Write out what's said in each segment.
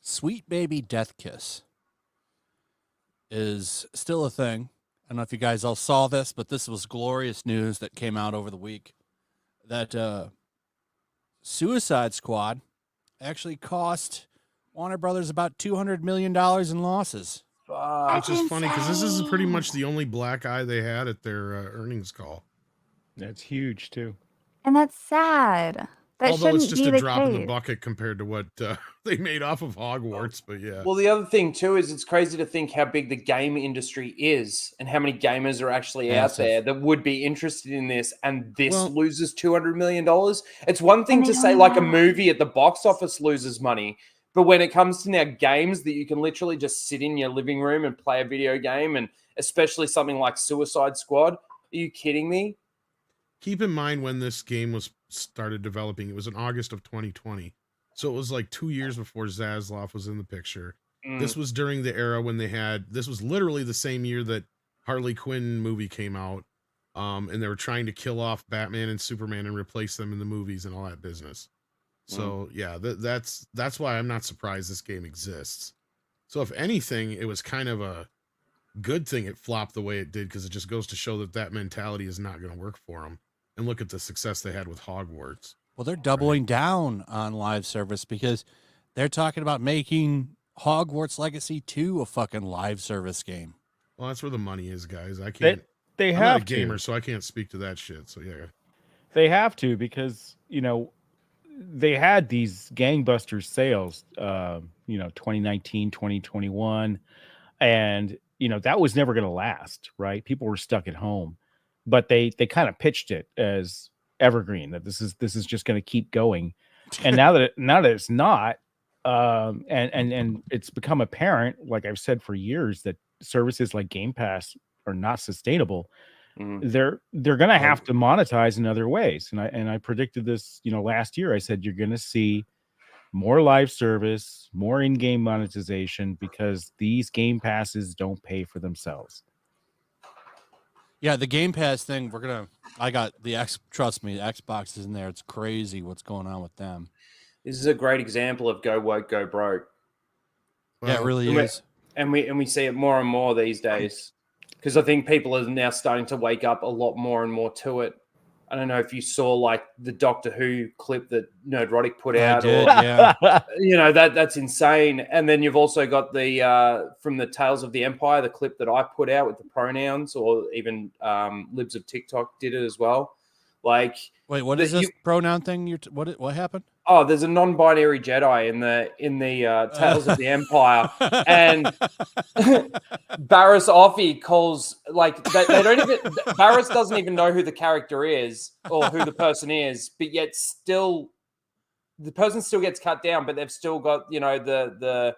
Sweet Baby Deathkiss is still a thing. I don't know if you guys all saw this, but this was glorious news that came out over the week that Suicide Squad actually cost Warner Brothers about $200 million in losses. Which is funny because this is pretty much the only black eye they had at their earnings call. That's huge too. And that's sad. That Although it's just be a the drop in the case. bucket compared to what they made off of Hogwarts, but yeah. Well, the other thing too is it's crazy to think how big the game industry is and how many gamers are actually out there that would be interested in this, and this loses $200 million. It's one thing to say like a movie at the box office loses money, but when it comes to now games that you can literally just sit in your living room and play a video game, and especially something like Suicide Squad, are you kidding me? Keep in mind when this game was started developing, it was in August of 2020. So it was like 2 years before Zaslav was in the picture. This was during the era when this was literally the same year that Harley Quinn movie came out. And they were trying to kill off Batman and Superman and replace them in the movies and all that business. So yeah, that's why I'm not surprised this game exists. So if anything, it was kind of a good thing it flopped the way it did, because it just goes to show that mentality is not going to work for them. And look at the success they had with Hogwarts. Well, they're doubling down on live service because they're talking about making Hogwarts Legacy 2 a fucking live service game. Well, that's where the money is, guys. I can't. I'm not a gamer, so I can't speak to that shit. So yeah, they have to, because they had these gangbuster sales, 2019, 2021, and that was never going to last, right? People were stuck at home. But they kind of pitched it as evergreen, that this is just going to keep going, and now that it's not, and it's become apparent, like I've said for years, that services like Game Pass are not sustainable. They're going to have to monetize in other ways, and I predicted this, last year. I said you're going to see more live service, more in-game monetization, because these Game Passes don't pay for themselves. Yeah, the Game Pass thing, I got trust me, the Xbox is in there. It's crazy what's going on with them. This is a great example of go woke, go broke. Yeah, it really is. And we see it more and more these days, because I think people are now starting to wake up a lot more and more to it. I don't know if you saw like the Doctor Who clip that Nerdrotic put out. That's insane. And then you've also got the from the Tales of the Empire, the clip that I put out with the pronouns, or even Libs of TikTok did it as well. Like, wait, what is this pronoun thing? What happened? Oh, there's a non-binary Jedi in the Tales of the Empire, and Barriss Offee calls they don't even. Barriss doesn't even know who the character is or who the person is, but yet still, the person still gets cut down, but they've still got the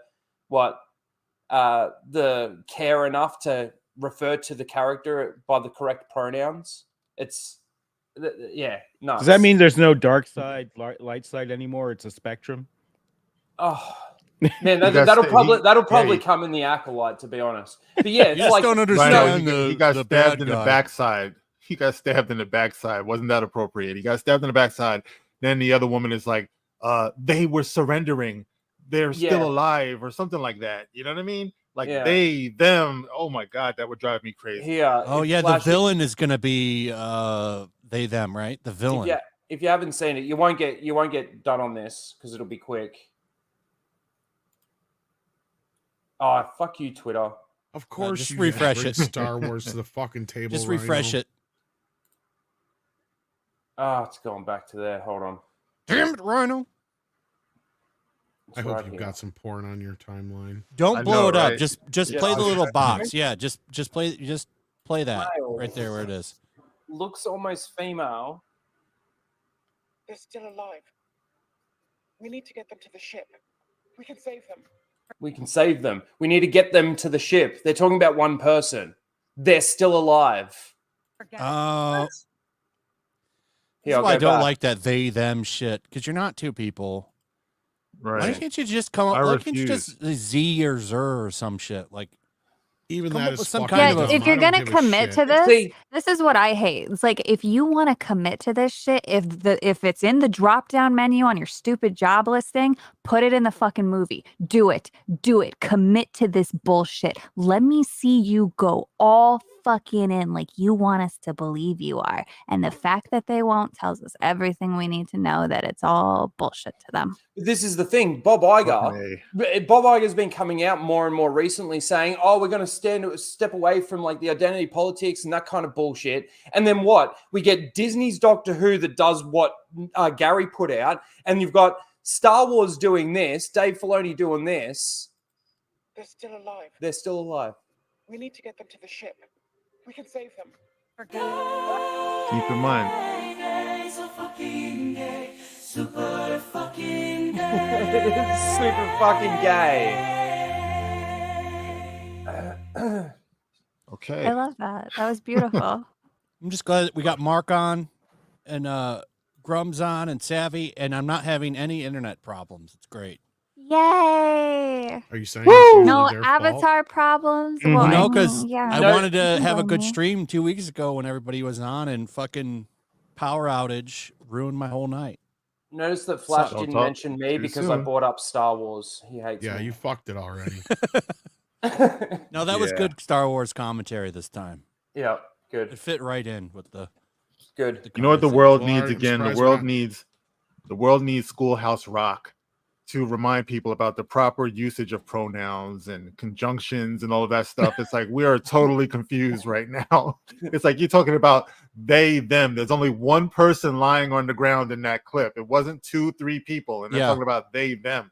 care enough to refer to the character by the correct pronouns. It's. Yeah, no. Does that mean there's no dark side, light side anymore? It's a spectrum. Oh man, that'll probably come in the Acolyte, to be honest. But yeah, it's you don't understand. He got stabbed in the backside. He got stabbed in the backside. Wasn't that appropriate? He got stabbed in the backside. Then the other woman is like, they were surrendering. They're still alive, or something like that. You know what I mean? Like they, them. Oh my god, that would drive me crazy. Yeah. Oh yeah, the villain is gonna be they, them, right? The villain. Yeah. If you haven't seen it, you won't get done on this because it'll be quick. Oh, fuck you, Twitter. Of course, just refresh it. Star Wars to the fucking table. Just refresh it. Oh, it's going back to there. Hold on. Damn it, Rhino. I hope you've got some porn on your timeline. Don't blow it up. Just play the little box. Yeah, just play that right there where it is. Looks almost female. They're still alive. We need to get them to the ship. We can save them. We can save them. We need to get them to the ship. They're talking about one person. They're still alive. That's why I don't like that they them shit, because you're not two people. Right. Why can't you just come up? Why can't you just Z or Zer or some shit? Like, Even Come that up is with some fucking kind Yeah, of a- dumb. if you're I don't gonna give a commit shit. to this, See, this is what I hate. It's like if you want to commit to this shit, if it's in the drop down menu on your stupid job listing, put it in the fucking movie. Do it. Commit to this bullshit. Let me see you go all fucking in like you want us to believe you are. And the fact that they won't tells us everything we need to know that it's all bullshit to them. this is the thing. Bob Fucking Iger's been coming out more and more recently saying, oh, we're going to step away from like the identity politics and that kind of bullshit. And then what? We get Disney's Doctor Who that does what Gary put out. And you've got Star Wars doing this, Dave Filoni doing this. They're still alive. They're still alive. We need to get them to the ship. We can save them. Keep in mind. Super fucking gay. Okay. I love that. That was beautiful. I'm just glad that we got Mark on and Grummz on and Savvy, and I'm not having any internet problems. It's great. Yay! Are you saying it's usually No their avatar problems. Mhm. Well, No, I mean, because yeah. I No, wanted to can have a blame good you. stream 2 weeks ago when everybody was on, and fucking power outage ruined my whole night. Notice that Flash Don't didn't talk mention me too because I soon. brought up Star Wars. He hates Yeah, me. you fucked it already. No, that was Yeah. good Star Wars commentary this time. Yeah, It good. fit right in with the. Good. You know what the conversation. world Well, needs I'm again? The surprised we're world not- needs Schoolhouse Rock to remind people about the proper usage of pronouns and conjunctions and all of that stuff. It's like we are totally confused right now. It's like you're talking about they, them. There's only one person lying on the ground in that clip. It wasn't 2-3 people, and they're Yeah. talking about they, them.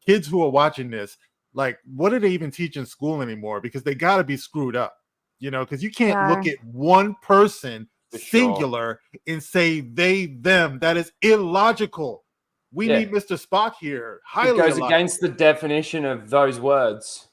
Kids who are watching this, like, what do they even teach in school anymore? Because they got to be screwed up, because you can't look Yeah. at one person For sure. singular and say they, them. That is illogical. We Yeah. need Mr. Spock here. It Highly goes illogical. against the definition of those words.